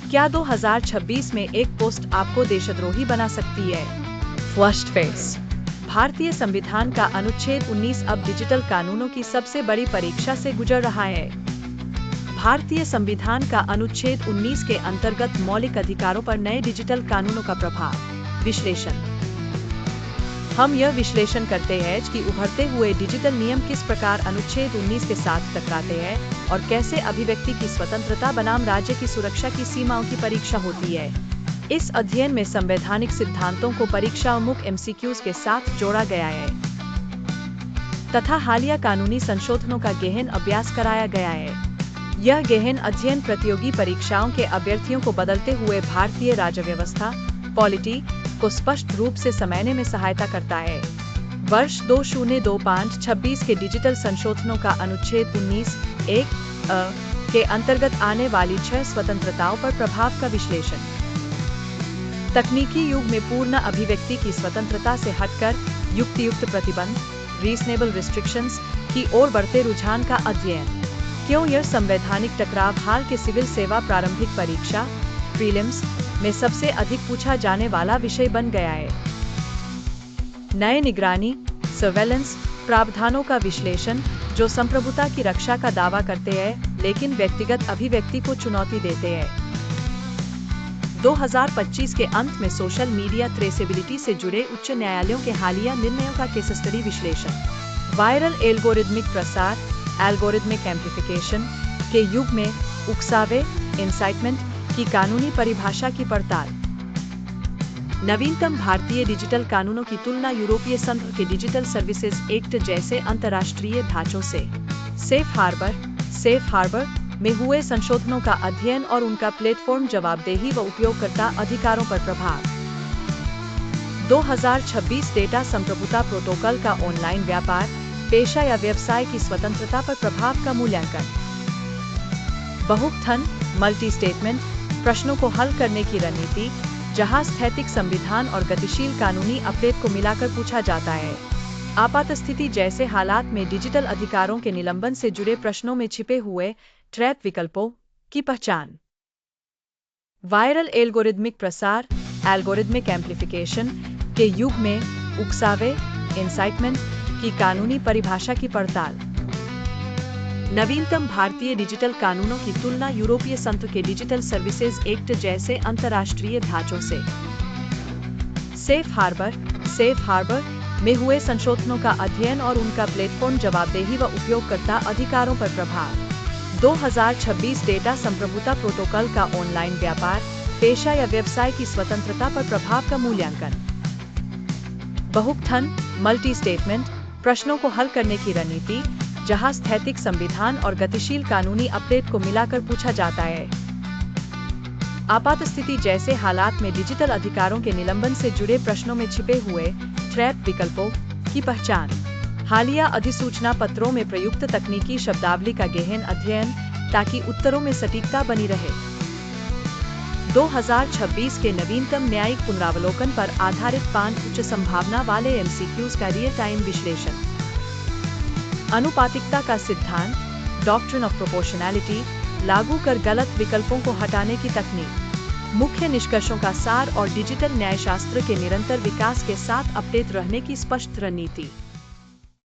क्या 2026 में एक पोस्ट आपको देशद्रोही बना सकती है? Flushed face. भारतीय संविधान का अनुच्छेद 19 अब डिजिटल कानूनों की सबसे बड़ी परीक्षा से गुजर रहा है। भारतीय संविधान का अनुच्छेद 19 के अंतर्गत मौलिक अधिकारों पर नए डिजिटल कानूनों का प्रभाव। विश्लेषण। हम यह विश्लेषण करते हैं कि उभरते हुए डिजिटल नियम किस प्रकार अनुच्छेद 19 के साथ टकराते हैं और कैसे अभिव्यक्ति की स्वतंत्रता बनाम राज्य की सुरक्षा की सीमाओं की परीक्षा होती है। इस अध्ययन में संवैधानिक सिद्धांतों को परीक्षा उन्मुख MCQs के साथ जोड़ा गया है तथा हालिया कानूनी संशोधनों का गहन अभ्यास कराया गया है। यह गहन अध्ययन प्रतियोगी परीक्षाओं के अभ्यर्थियों को बदलते हुए भारतीय राज्य व्यवस्था पॉलिटी को स्पष्ट रूप से समझने में सहायता करता है। वर्ष 2025-26 के डिजिटल संशोधनों का अनुच्छेद 19(1) के अंतर्गत आने वाली 6 स्वतंत्रताओं पर प्रभाव का विश्लेषण। तकनीकी युग में पूर्ण अभिव्यक्ति की स्वतंत्रता से हटकर युक्तियुक्त प्रतिबंध रीजनेबल रिस्ट्रिक्शंस की ओर बढ़ते रुझान का अध्ययन। क्यों यह संवैधानिक टकराव हाल के सिविल सेवा प्रारंभिक परीक्षा प्रीलिम्स में सबसे अधिक पूछा जाने वाला विषय बन गया है। नए निगरानी सर्वेलेंस प्रावधानों का विश्लेषण जो संप्रभुता की रक्षा का दावा करते हैं लेकिन व्यक्तिगत अभिव्यक्ति को चुनौती देते हैं। 2025 के अंत में सोशल मीडिया ट्रेसेबिलिटी से जुड़े उच्च न्यायालयों के हालिया निर्णयों का केस स्टडी विश्लेषण। वायरल एल्गोरिदमिक प्रसार एल्गोरिदमिक एम्प्लीफिकेशन के युग में उकसावे इंसाइटमेंट की कानूनी परिभाषा की पड़ताल। नवीनतम भारतीय डिजिटल कानूनों की तुलना यूरोपीय संघ के डिजिटल सर्विसेज एक्ट जैसे अंतर्राष्ट्रीय ढांचों से। सेफ हार्बर में हुए संशोधनों का अध्ययन और उनका प्लेटफॉर्म जवाबदेही व उपयोगकर्ता अधिकारों पर प्रभाव। 2026 डेटा संप्रभुता प्रोटोकॉल का ऑनलाइन व्यापार पेशा या व्यवसाय की स्वतंत्रता पर प्रभाव का मूल्यांकन। बहुकथन मल्टी स्टेटमेंट प्रश्नों को हल करने की रणनीति जहां स्थैतिक संविधान और गतिशील कानूनी अपडेट को मिलाकर पूछा जाता है। आपात स्थिति जैसे हालात में डिजिटल अधिकारों के निलंबन से जुड़े प्रश्नों में छिपे हुए ट्रैप विकल्पों की पहचान। वायरल एल्गोरिदमिक प्रसार एल्गोरिदमिक एम्प्लीफिकेशन के युग में उकसावे इंसाइटमेंट की कानूनी परिभाषा की पड़ताल। नवीनतम भारतीय डिजिटल कानूनों की तुलना यूरोपीय संघ के डिजिटल सर्विसेज एक्ट जैसे अंतर्राष्ट्रीय ढांचों से। सेफ हार्बर में हुए संशोधनों का अध्ययन और उनका प्लेटफॉर्म जवाबदेही व उपयोगकर्ता अधिकारों पर प्रभाव। 2026 डेटा संप्रभुता प्रोटोकॉल का ऑनलाइन व्यापार पेशा या व्यवसाय की स्वतंत्रता पर प्रभाव का मूल्यांकन। बहुकथन मल्टी स्टेटमेंट प्रश्नों को हल करने की रणनीति जहां स्थैतिक संविधान और गतिशील कानूनी अपडेट को मिलाकर पूछा जाता है। आपात स्थिति जैसे हालात में डिजिटल अधिकारों के निलंबन से जुड़े प्रश्नों में छिपे हुए ट्रैप विकल्पों की पहचान। हालिया अधिसूचना पत्रों में प्रयुक्त तकनीकी शब्दावली का गहन अध्ययन ताकि उत्तरों में सटीकता बनी रहे। 2026 के नवीनतम न्यायिक पुनरावलोकन पर आधारित 5 उच्च संभावना वाले MCQs का रियल टाइम विश्लेषण। अनुपातिकता का सिद्धांत डॉक्ट्रिन ऑफ प्रोपोर्शनैलिटी लागू कर गलत विकल्पों को हटाने की तकनीक। मुख्य निष्कर्षों का सार और डिजिटल न्यायशास्त्र के निरंतर विकास के साथ अपडेट रहने की स्पष्ट रणनीति।